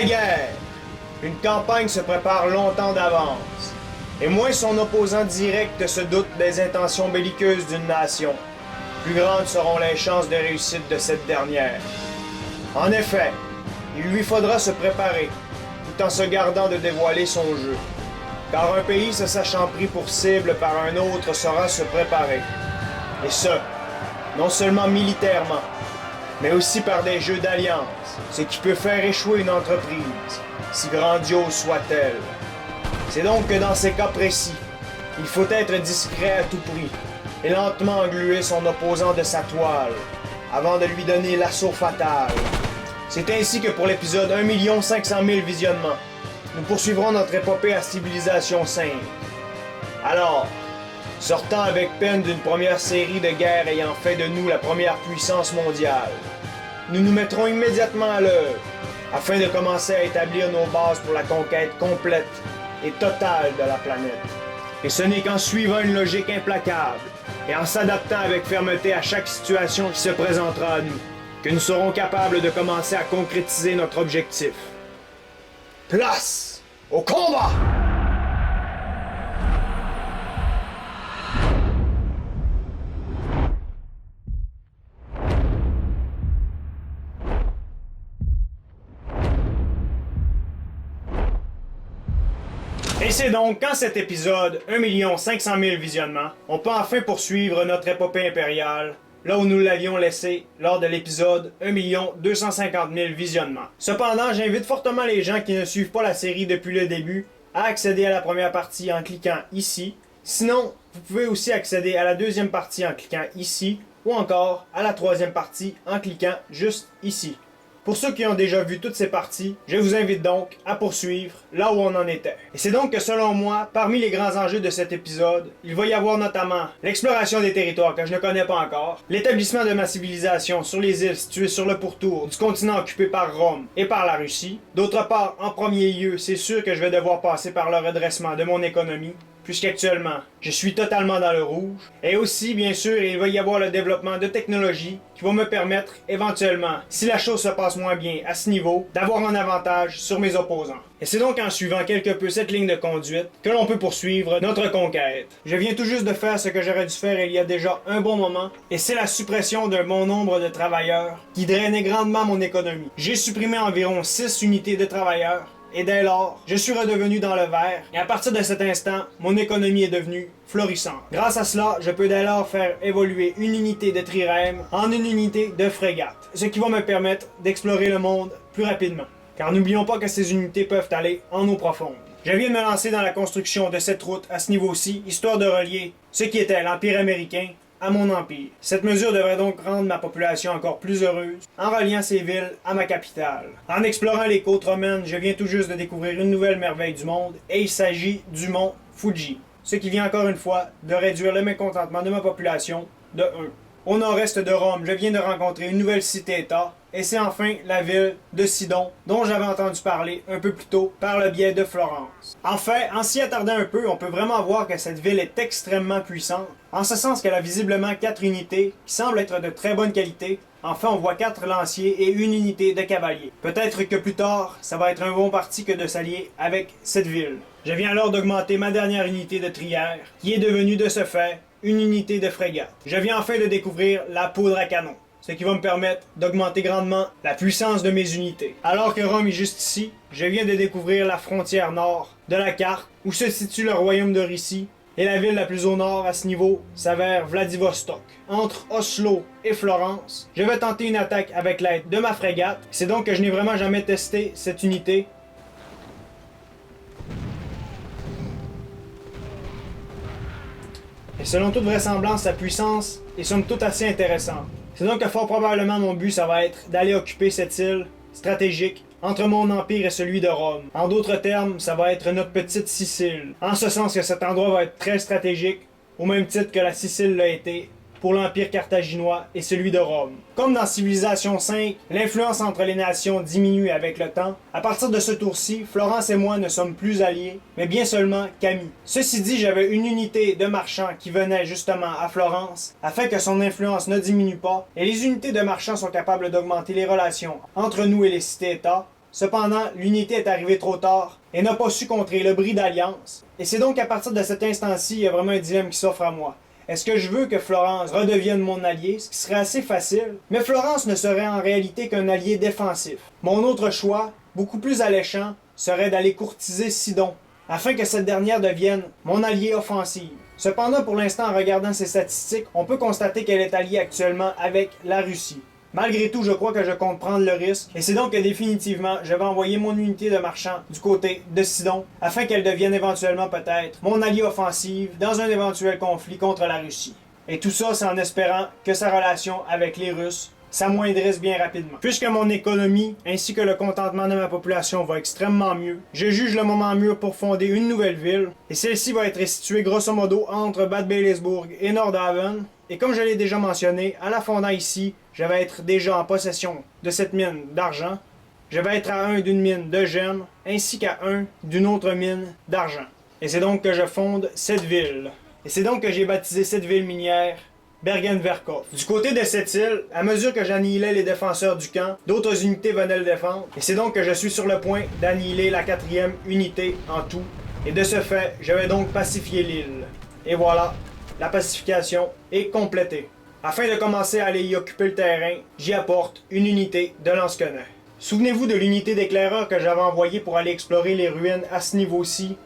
guerre. Une campagne se prépare longtemps d'avance. Et moins son opposant direct se doute des intentions belliqueuses d'une nation, plus grandes seront les chances de réussite de cette dernière. En effet, il lui faudra se préparer, tout en se gardant de dévoiler son jeu. Car un pays se sachant pris pour cible par un autre saura se préparer. Et ce, non seulement militairement, mais aussi par des jeux d'alliance, ce qui peut faire échouer une entreprise, si grandiose soit-elle. C'est donc que dans ces cas précis, il faut être discret à tout prix, et lentement engluer son opposant de sa toile, avant de lui donner l'assaut fatal. C'est ainsi que pour l'épisode 1 500 000 visionnements, nous poursuivrons notre épopée à Civilisation 5. Alors, sortant avec peine d'une première série de guerres ayant fait de nous la première puissance mondiale, nous nous mettrons immédiatement à l'œuvre, afin de commencer à établir nos bases pour la conquête complète et totale de la planète. Et ce n'est qu'en suivant une logique implacable, et en s'adaptant avec fermeté à chaque situation qui se présentera à nous, que nous serons capables de commencer à concrétiser notre objectif. Place au combat! Et c'est donc qu'en cet épisode 1 500 000 visionnements, on peut enfin poursuivre notre épopée impériale, là où nous l'avions laissé lors de l'épisode 1 250 000 visionnements. Cependant, j'invite fortement les gens qui ne suivent pas la série depuis le début à accéder à la première partie en cliquant ici. Sinon, vous pouvez aussi accéder à la deuxième partie en cliquant ici, ou encore à la troisième partie en cliquant juste ici. Pour ceux qui ont déjà vu toutes ces parties, je vous invite donc à poursuivre là où on en était. Et c'est donc que selon moi, parmi les grands enjeux de cet épisode, il va y avoir notamment l'exploration des territoires que je ne connais pas encore, l'établissement de ma civilisation sur les îles situées sur le pourtour du continent occupé par Rome et par la Russie. D'autre part, en premier lieu, c'est sûr que je vais devoir passer par le redressement de mon économie, puisqu'actuellement, je suis totalement dans le rouge. Et aussi, bien sûr, il va y avoir le développement de technologies qui vont me permettre, éventuellement, si la chose se passe moins bien à ce niveau, d'avoir un avantage sur mes opposants. Et c'est donc en suivant quelque peu cette ligne de conduite que l'on peut poursuivre notre conquête. Je viens tout juste de faire ce que j'aurais dû faire il y a déjà un bon moment, et c'est la suppression d'un bon nombre de travailleurs qui drainait grandement mon économie. J'ai supprimé environ 6 unités de travailleurs, et dès lors, je suis redevenu dans le vert, et à partir de cet instant, mon économie est devenue florissante. Grâce à cela, je peux dès lors faire évoluer une unité de trirème en une unité de frégate, ce qui va me permettre d'explorer le monde plus rapidement. Car n'oublions pas que ces unités peuvent aller en eau profonde. Je viens de me lancer dans la construction de cette route à ce niveau-ci, histoire de relier ce qui était l'Empire américain à mon empire. Cette mesure devrait donc rendre ma population encore plus heureuse en reliant ces villes à ma capitale. En explorant les côtes romaines, je viens tout juste de découvrir une nouvelle merveille du monde, et il s'agit du mont Fuji, ce qui vient encore une fois de réduire le mécontentement de ma population de 1. Au nord-est de Rome, je viens de rencontrer une nouvelle cité-État, et c'est enfin la ville de Sidon, dont j'avais entendu parler un peu plus tôt par le biais de Florence. Enfin, en s'y attardant un peu, on peut vraiment voir que cette ville est extrêmement puissante, en ce sens qu'elle a visiblement 4 unités qui semblent être de très bonne qualité. Enfin, on voit 4 lanciers et une unité de cavaliers. Peut-être que plus tard, ça va être un bon parti que de s'allier avec cette ville. Je viens alors d'augmenter ma dernière unité de trière, qui est devenue de ce fait une unité de frégate. Je viens enfin de découvrir la poudre à canon, ce qui va me permettre d'augmenter grandement la puissance de mes unités. Alors que Rome est juste ici, je viens de découvrir la frontière nord de la carte, où se situe le royaume de Russie, et la ville la plus au nord à ce niveau s'avère Vladivostok. Entre Oslo et Florence, je vais tenter une attaque avec l'aide de ma frégate. C'est donc que je n'ai vraiment jamais testé cette unité. Et selon toute vraisemblance, sa puissance est somme toute assez intéressante. C'est donc que fort probablement mon but, ça va être d'aller occuper cette île stratégique entre mon empire et celui de Rome. En d'autres termes, ça va être notre petite Sicile. En ce sens que cet endroit va être très stratégique, au même titre que la Sicile l'a été pour l'Empire carthaginois et celui de Rome. Comme dans Civilisation 5, l'influence entre les nations diminue avec le temps. À partir de ce tour-ci, Florence et moi ne sommes plus alliés, mais bien seulement qu'amis. Ceci dit, j'avais une unité de marchands qui venait justement à Florence, afin que son influence ne diminue pas, et les unités de marchands sont capables d'augmenter les relations entre nous et les cités-États, Cependant, l'unité est arrivée trop tard et n'a pas su contrer le bris d'alliance. Et c'est donc à partir de cet instant-ci, il y a vraiment un dilemme qui s'offre à moi. Est-ce que je veux que Florence redevienne mon allié, ce qui serait assez facile, mais Florence ne serait en réalité qu'un allié défensif. Mon autre choix, beaucoup plus alléchant, serait d'aller courtiser Sidon, afin que cette dernière devienne mon allié offensive. Cependant, pour l'instant, en regardant ses statistiques, on peut constater qu'elle est alliée actuellement avec la Russie. Malgré tout, je crois que je compte prendre le risque, et c'est donc que définitivement, je vais envoyer mon unité de marchand du côté de Sidon, afin qu'elle devienne éventuellement peut-être mon allié offensive dans un éventuel conflit contre la Russie. Et tout ça, c'est en espérant que sa relation avec les Russes s'amoindrisse bien rapidement. Puisque mon économie ainsi que le contentement de ma population va extrêmement mieux, je juge le moment mûr pour fonder une nouvelle ville, et celle-ci va être située grosso modo entre Bad Baileysburg et Nordhaven. Et comme je l'ai déjà mentionné, à la fondant ici, je vais être déjà en possession de cette mine d'argent. Je vais être à 1 d'une mine de gemmes, ainsi qu'à 1 d'une autre mine d'argent. Et c'est donc que je fonde cette ville. Et c'est donc que j'ai baptisé cette ville minière Bergen-Verkhof. Du côté de cette île, à mesure que j'annihilais les défenseurs du camp, d'autres unités venaient le défendre. Et c'est donc que je suis sur le point d'annihiler la 4e unité en tout. Et de ce fait, je vais donc pacifier l'île. Et voilà, la pacification est complétée. Afin de commencer à aller y occuper le terrain, j'y apporte une unité de lance-canons. Souvenez-vous de l'unité d'éclaireur que j'avais envoyée pour aller explorer les ruines à ce niveau-ci,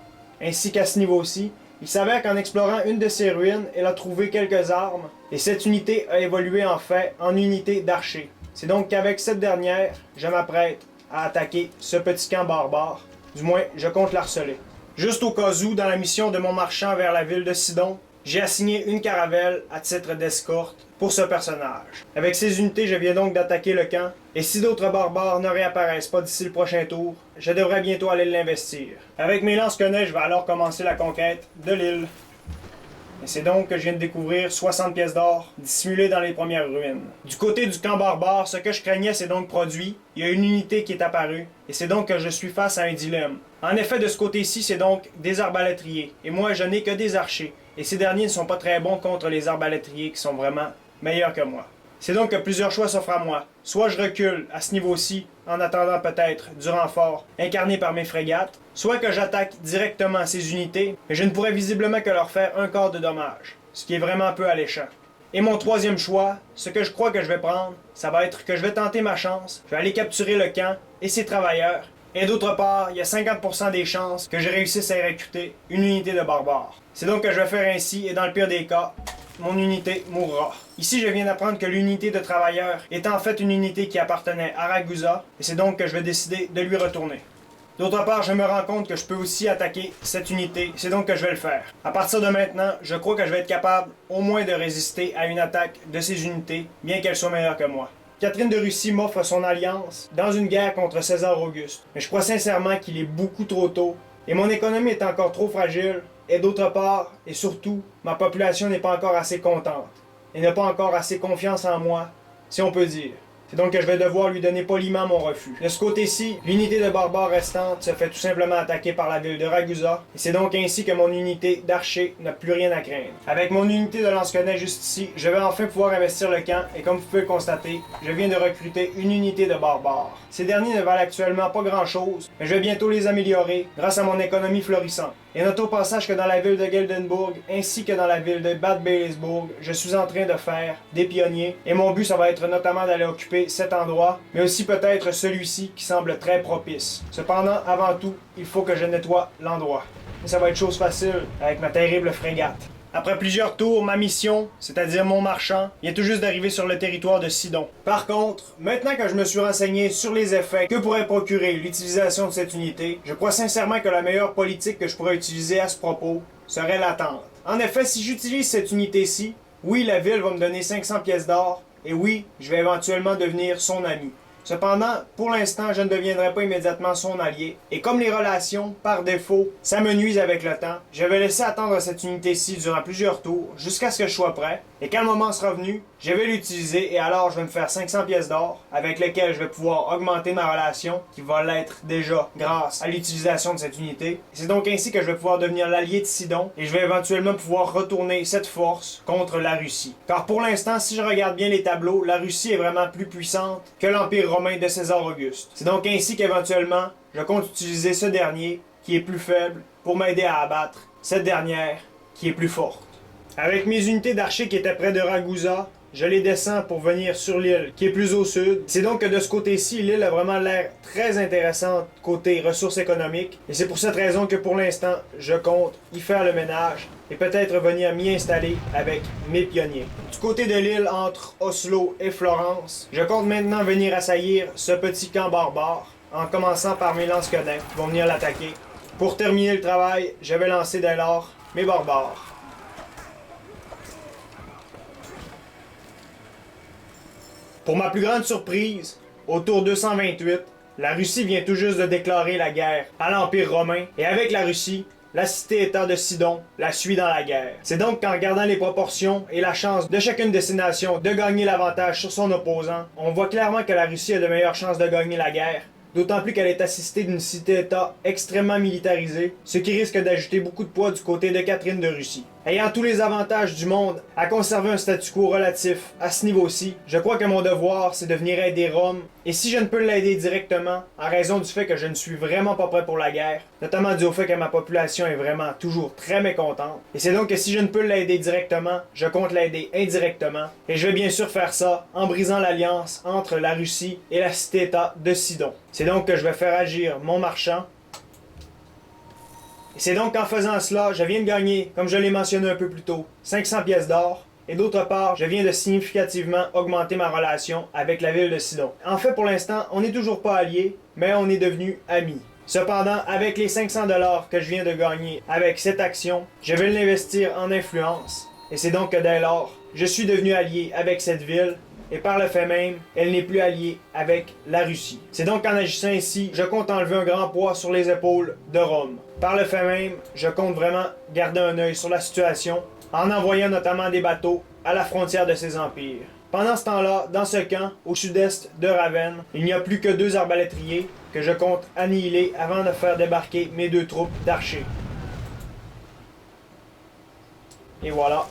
ainsi qu'à ce niveau-ci. Il s'avère qu'en explorant une de ces ruines, elle a trouvé quelques armes, et cette unité a évolué en fait en unité d'archers. C'est donc qu'avec cette dernière, je m'apprête à attaquer ce petit camp barbare. Du moins, je compte l'harceler. Juste au cas où, dans la mission de mon marchand vers la ville de Sidon, j'ai assigné une caravelle à titre d'escorte pour ce personnage. Avec ces unités, je viens donc d'attaquer le camp, et si d'autres barbares ne réapparaissent pas d'ici le prochain tour, je devrais bientôt aller l'investir. Avec mes lance-canons, je vais alors commencer la conquête de l'île. Et c'est donc que je viens de découvrir 60 pièces d'or dissimulées dans les premières ruines. Du côté du camp barbare, ce que je craignais s'est donc produit. Il y a une unité qui est apparue, et c'est donc que je suis face à un dilemme. En effet, de ce côté-ci, c'est donc des arbalétriers, et moi je n'ai que des archers. Et ces derniers ne sont pas très bons contre les arbalétriers qui sont vraiment meilleurs que moi. C'est donc que plusieurs choix s'offrent à moi. Soit je recule à ce niveau-ci, en attendant peut-être du renfort incarné par mes frégates, soit que j'attaque directement ces unités, mais je ne pourrais visiblement que leur faire un quart de dommage, ce qui est vraiment peu alléchant. Et mon troisième choix, ce que je crois que je vais prendre, ça va être que je vais tenter ma chance, je vais aller capturer le camp et ses travailleurs, et d'autre part, il y a 50% des chances que je réussisse à recruter une unité de barbares. C'est donc que je vais faire ainsi, et dans le pire des cas, mon unité mourra. Ici, je viens d'apprendre que l'unité de travailleurs est en fait une unité qui appartenait à Ragusa, et c'est donc que je vais décider de lui retourner. D'autre part, je me rends compte que je peux aussi attaquer cette unité, c'est donc que je vais le faire. À partir de maintenant, je crois que je vais être capable au moins de résister à une attaque de ces unités, bien qu'elles soient meilleures que moi. Catherine de Russie m'offre son alliance dans une guerre contre César Auguste, mais je crois sincèrement qu'il est beaucoup trop tôt, et mon économie est encore trop fragile, et d'autre part, et surtout, ma population n'est pas encore assez contente, et n'a pas encore assez confiance en moi, si on peut dire. C'est donc que je vais devoir lui donner poliment mon refus. De ce côté-ci, l'unité de barbares restante se fait tout simplement attaquer par la ville de Ragusa, et c'est donc ainsi que mon unité d'archers n'a plus rien à craindre. Avec mon unité de lance-canons juste ici, je vais enfin pouvoir investir le camp, et comme vous pouvez le constater, je viens de recruter une unité de barbares. Ces derniers ne valent actuellement pas grand-chose, mais je vais bientôt les améliorer grâce à mon économie florissante. Et note au passage que dans la ville de Geldenburg, ainsi que dans la ville de Bad Baileysburg, je suis en train de faire des pionniers, et mon but ça va être notamment d'aller occuper cet endroit, mais aussi peut-être celui-ci qui semble très propice. Cependant, avant tout, il faut que je nettoie l'endroit. Et ça va être chose facile avec ma terrible frégate. Après plusieurs tours, ma mission, c'est-à-dire mon marchand, vient tout juste d'arriver sur le territoire de Sidon. Par contre, maintenant que je me suis renseigné sur les effets que pourrait procurer l'utilisation de cette unité, je crois sincèrement que la meilleure politique que je pourrais utiliser à ce propos serait l'attente. En effet, si j'utilise cette unité-ci, oui, la ville va me donner 500 pièces d'or, et oui, je vais éventuellement devenir son ami. Cependant, pour l'instant, je ne deviendrai pas immédiatement son allié, et comme les relations, par défaut, s'amenuisent avec le temps, je vais laisser attendre cette unité-ci durant plusieurs tours, jusqu'à ce que je sois prêt, Et quand le moment sera venu, je vais l'utiliser et alors je vais me faire 500 pièces d'or avec lesquelles je vais pouvoir augmenter ma relation qui va l'être déjà grâce à l'utilisation de cette unité. C'est donc ainsi que je vais pouvoir devenir l'allié de Sidon et je vais éventuellement pouvoir retourner cette force contre la Russie. Car pour l'instant, si je regarde bien les tableaux, la Russie est vraiment plus puissante que l'Empire romain de César Auguste. C'est donc ainsi qu'éventuellement, je compte utiliser ce dernier qui est plus faible pour m'aider à abattre cette dernière qui est plus forte. Avec mes unités d'archers qui étaient près de Ragusa, je les descends pour venir sur l'île qui est plus au sud. C'est donc que de ce côté-ci, l'île a vraiment l'air très intéressante côté ressources économiques. Et c'est pour cette raison que pour l'instant, je compte y faire le ménage et peut-être venir m'y installer avec mes pionniers. Du côté de l'île entre Oslo et Florence, je compte maintenant venir assaillir ce petit camp barbare en commençant par mes lance-quenins qui vont venir l'attaquer. Pour terminer le travail, je vais lancer dès lors mes barbares. Pour ma plus grande surprise, au tour 228, la Russie vient tout juste de déclarer la guerre à l'Empire romain et avec la Russie, la cité-État de Sidon la suit dans la guerre. C'est donc qu'en regardant les proportions et la chance de chacune de ces nations de gagner l'avantage sur son opposant, on voit clairement que la Russie a de meilleures chances de gagner la guerre. D'autant plus qu'elle est assistée d'une cité-État extrêmement militarisée, ce qui risque d'ajouter beaucoup de poids du côté de Catherine de Russie. Ayant tous les avantages du monde à conserver un statu quo relatif à ce niveau-ci, je crois que mon devoir c'est de venir aider Rome, et si je ne peux l'aider directement, en raison du fait que je ne suis vraiment pas prêt pour la guerre, notamment dû au fait que ma population est vraiment toujours très mécontente, et c'est donc que si je ne peux l'aider directement, je compte l'aider indirectement, et je vais bien sûr faire ça en brisant l'alliance entre la Russie et la cité-État de Sidon. C'est donc que je vais faire agir mon marchand. Et c'est donc qu'en faisant cela, je viens de gagner, comme je l'ai mentionné un peu plus tôt, 500 pièces d'or. Et d'autre part, je viens de significativement augmenter ma relation avec la ville de Sidon. En fait, pour l'instant, on n'est toujours pas alliés, mais on est devenus amis. Cependant, avec les 500 $ que je viens de gagner avec cette action, je vais l'investir en influence. Et c'est donc que dès lors, je suis devenu allié avec cette ville. Et par le fait même, elle n'est plus alliée avec la Russie. C'est donc qu'en agissant ainsi, je compte enlever un grand poids sur les épaules de Rome. Par le fait même, je compte vraiment garder un œil sur la situation, en envoyant notamment des bateaux à la frontière de ces empires. Pendant ce temps-là, dans ce camp, au sud-est de Ravenne, il n'y a plus que 2 arbalétriers que je compte annihiler avant de faire débarquer mes 2 troupes d'archers. Et voilà.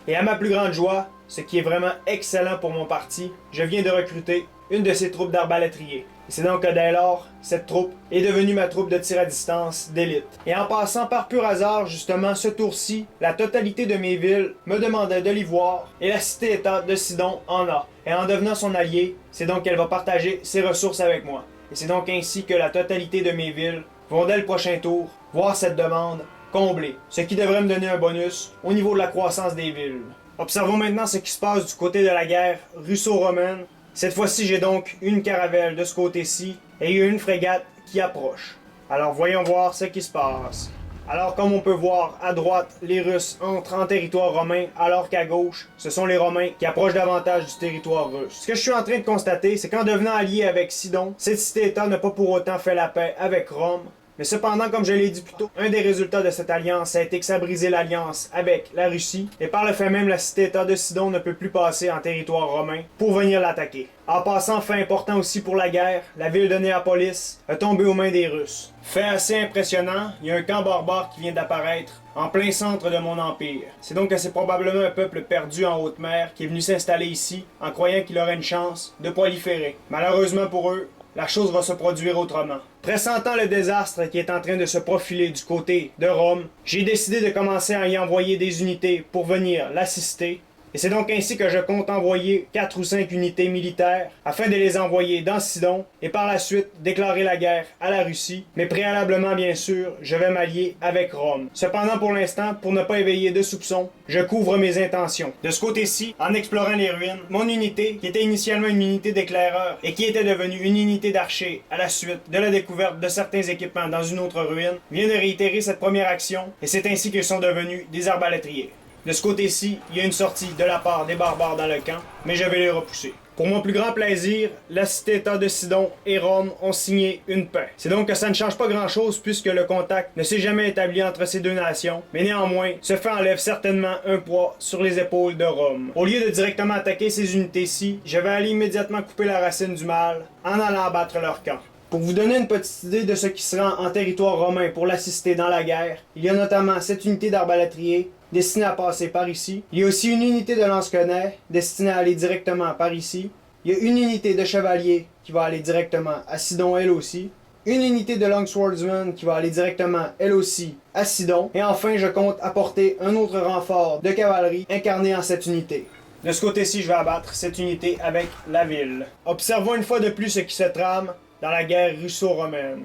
Et à ma plus grande joie, ce qui est vraiment excellent pour mon parti, je viens de recruter une de ces troupes d'arbalétriers. Et c'est donc que dès lors, cette troupe est devenue ma troupe de tir à distance d'élite. Et en passant par pur hasard, justement, ce tour-ci, la totalité de mes villes me demandait de l'ivoire et la cité-État de Sidon en a. Et en devenant son allié, c'est donc qu'elle va partager ses ressources avec moi. Et c'est donc ainsi que la totalité de mes villes vont dès le prochain tour voir cette demande comblée, ce qui devrait me donner un bonus au niveau de la croissance des villes. Observons maintenant ce qui se passe du côté de la guerre russo-romaine. Cette fois-ci, j'ai donc une caravelle de ce côté-ci et une frégate qui approche. Alors voyons voir ce qui se passe. Alors comme on peut voir, à droite, les Russes entrent en territoire romain, alors qu'à gauche, ce sont les Romains qui approchent davantage du territoire russe. Ce que je suis en train de constater, c'est qu'en devenant allié avec Sidon, cette cité-État n'a pas pour autant fait la paix avec Rome. Mais cependant, comme je l'ai dit plus tôt, un des résultats de cette alliance a été que ça a brisé l'alliance avec la Russie, et par le fait même, la cité-État de Sidon ne peut plus passer en territoire romain pour venir l'attaquer. En passant, fait important aussi pour la guerre, la ville de Néapolis a tombé aux mains des Russes. Fait assez impressionnant, il y a un camp barbare qui vient d'apparaître en plein centre de mon empire. C'est donc que c'est probablement un peuple perdu en haute mer qui est venu s'installer ici en croyant qu'il aurait une chance de proliférer. Malheureusement pour eux, la chose va se produire autrement. Pressentant le désastre qui est en train de se profiler du côté de Rome, j'ai décidé de commencer à y envoyer des unités pour venir l'assister. Et c'est donc ainsi que je compte envoyer 4 ou 5 unités militaires afin de les envoyer dans Sidon et par la suite déclarer la guerre à la Russie. Mais préalablement, bien sûr, je vais m'allier avec Rome. Cependant, pour l'instant, pour ne pas éveiller de soupçons, je couvre mes intentions. De ce côté-ci, en explorant les ruines, mon unité, qui était initialement une unité d'éclaireurs et qui était devenue une unité d'archers à la suite de la découverte de certains équipements dans une autre ruine, vient de réitérer cette première action et c'est ainsi qu'ils sont devenus des arbalétriers. De ce côté-ci, il y a une sortie de la part des barbares dans le camp, mais je vais les repousser. Pour mon plus grand plaisir, la cité-État de Sidon et Rome ont signé une paix. C'est donc que ça ne change pas grand-chose puisque le contact ne s'est jamais établi entre ces deux nations, mais néanmoins, ce fait enlève certainement un poids sur les épaules de Rome. Au lieu de directement attaquer ces unités-ci, je vais aller immédiatement couper la racine du mal en allant abattre leur camp. Pour vous donner une petite idée de ce qui se rend en territoire romain pour l'assister dans la guerre, il y a notamment cette unité d'arbalétriers destinée à passer par ici. Il y a aussi une unité de lance-quenets destinée à aller directement par ici. Il y a une unité de chevaliers qui va aller directement à Sidon elle aussi. Une unité de longswordsmen qui va aller directement elle aussi à Sidon. Et enfin, je compte apporter un autre renfort de cavalerie incarné en cette unité. De ce côté-ci, je vais abattre cette unité avec la ville. Observons une fois de plus ce qui se trame dans la guerre russo-romaine.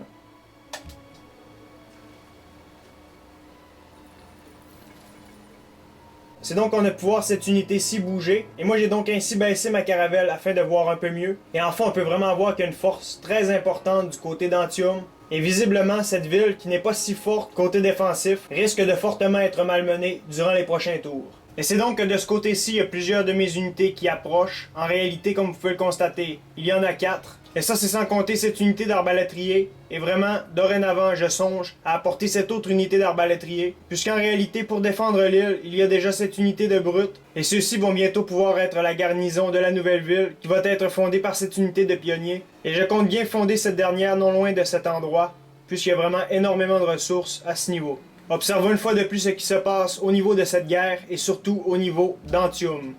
C'est donc qu'on a pu voir cette unité-ci bouger, et moi j'ai donc ainsi baissé ma caravelle afin de voir un peu mieux. Et enfin on peut vraiment voir qu'il y a une force très importante du côté d'Antium, et visiblement cette ville, qui n'est pas si forte côté défensif, risque de fortement être malmenée durant les prochains tours. Et c'est donc que de ce côté-ci, il y a plusieurs de mes unités qui approchent. En réalité, comme vous pouvez le constater, il y en a 4. Et ça, c'est sans compter cette unité d'arbalétrier. Et vraiment, dorénavant, je songe à apporter cette autre unité d'arbalétrier. Puisqu'en réalité, pour défendre l'île, il y a déjà cette unité de brutes. Et ceux-ci vont bientôt pouvoir être la garnison de la nouvelle ville, qui va être fondée par cette unité de pionniers. Et je compte bien fonder cette dernière non loin de cet endroit, puisqu'il y a vraiment énormément de ressources à ce niveau. Observons une fois de plus ce qui se passe au niveau de cette guerre et surtout au niveau d'Antium.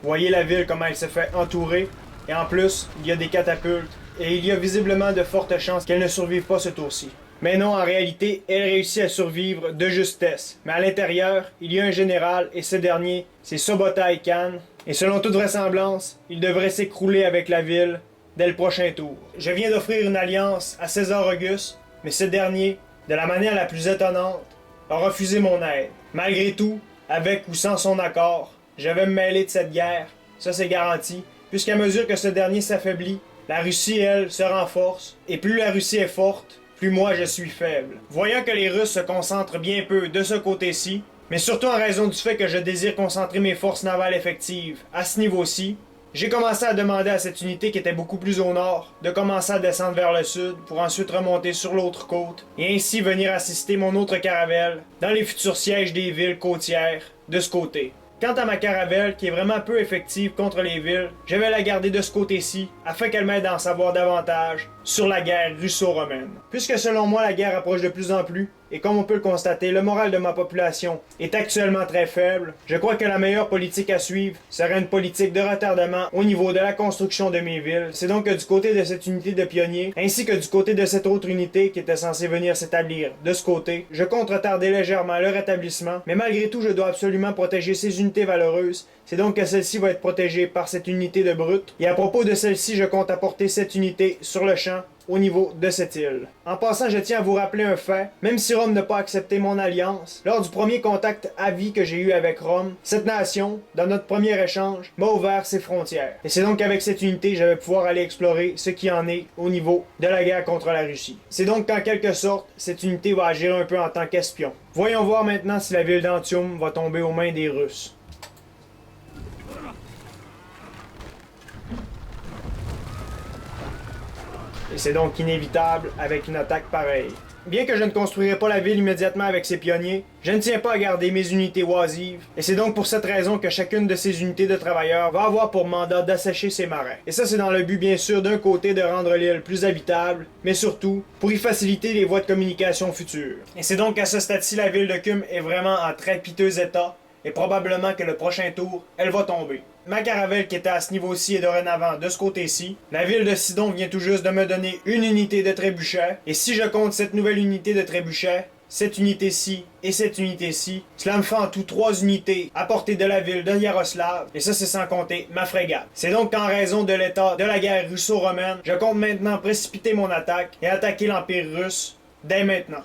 Voyez la ville comment elle se fait entourer et en plus il y a des catapultes et il y a visiblement de fortes chances qu'elle ne survive pas ce tour-ci. Mais non, en réalité, elle réussit à survivre de justesse. Mais à l'intérieur, il y a un général et ce dernier, c'est Sobotai Khan. Et selon toute vraisemblance, il devrait s'écrouler avec la ville dès le prochain tour. Je viens d'offrir une alliance à César Auguste, mais ce dernier, de la manière la plus étonnante, a refusé mon aide. Malgré tout, avec ou sans son accord, je vais me mêler de cette guerre, ça c'est garanti, puisqu'à mesure que ce dernier s'affaiblit, la Russie, elle, se renforce, et plus la Russie est forte, plus moi je suis faible. Voyant que les Russes se concentrent bien peu de ce côté-ci, mais surtout en raison du fait que je désire concentrer mes forces navales effectives à ce niveau-ci, j'ai commencé à demander à cette unité qui était beaucoup plus au nord de commencer à descendre vers le sud pour ensuite remonter sur l'autre côte et ainsi venir assister mon autre caravelle dans les futurs sièges des villes côtières de ce côté. Quant à ma caravelle, qui est vraiment peu effective contre les villes, je vais la garder de ce côté-ci, afin qu'elle m'aide à en savoir davantage sur la guerre russo-romaine. Puisque selon moi, la guerre approche de plus en plus, et comme on peut le constater, le moral de ma population est actuellement très faible, je crois que la meilleure politique à suivre serait une politique de retardement au niveau de la construction de mes villes. C'est donc que du côté de cette unité de pionniers, ainsi que du côté de cette autre unité qui était censée venir s'établir de ce côté, je compte retarder légèrement leur établissement, mais malgré tout, je dois absolument protéger ces unités valeureuses. C'est donc que celle-ci va être protégée par cette unité de brutes. Et à propos de celle-ci, je compte apporter cette unité sur le champ au niveau de cette île. En passant, je tiens à vous rappeler un fait, même si Rome n'a pas accepté mon alliance, lors du premier contact à vie que j'ai eu avec Rome, cette nation, dans notre premier échange, m'a ouvert ses frontières. Et c'est donc qu'avec cette unité, je vais pouvoir aller explorer ce qui en est au niveau de la guerre contre la Russie. C'est donc qu'en quelque sorte, cette unité va agir un peu en tant qu'espion. Voyons voir maintenant si la ville d'Antium va tomber aux mains des Russes. Et c'est donc inévitable avec une attaque pareille. Bien que je ne construirai pas la ville immédiatement avec ces pionniers, je ne tiens pas à garder mes unités oisives, et c'est donc pour cette raison que chacune de ces unités de travailleurs va avoir pour mandat d'assécher ces marais. Et ça c'est dans le but bien sûr d'un côté de rendre l'île plus habitable, mais surtout pour y faciliter les voies de communication futures. Et c'est donc à ce stade-ci la ville de Cume est vraiment en très piteux état, et probablement que le prochain tour, elle va tomber. Ma caravelle qui était à ce niveau-ci est dorénavant de ce côté-ci. La ville de Sidon vient tout juste de me donner une unité de trébuchets. Et si je compte cette nouvelle unité de trébuchets, cette unité-ci et cette unité-ci, cela me fait en tout 3 unités à portée de la ville de Yaroslav. Et ça, c'est sans compter ma frégate. C'est donc qu'en raison de l'état de la guerre russo-romaine, je compte maintenant précipiter mon attaque et attaquer l'Empire russe dès maintenant.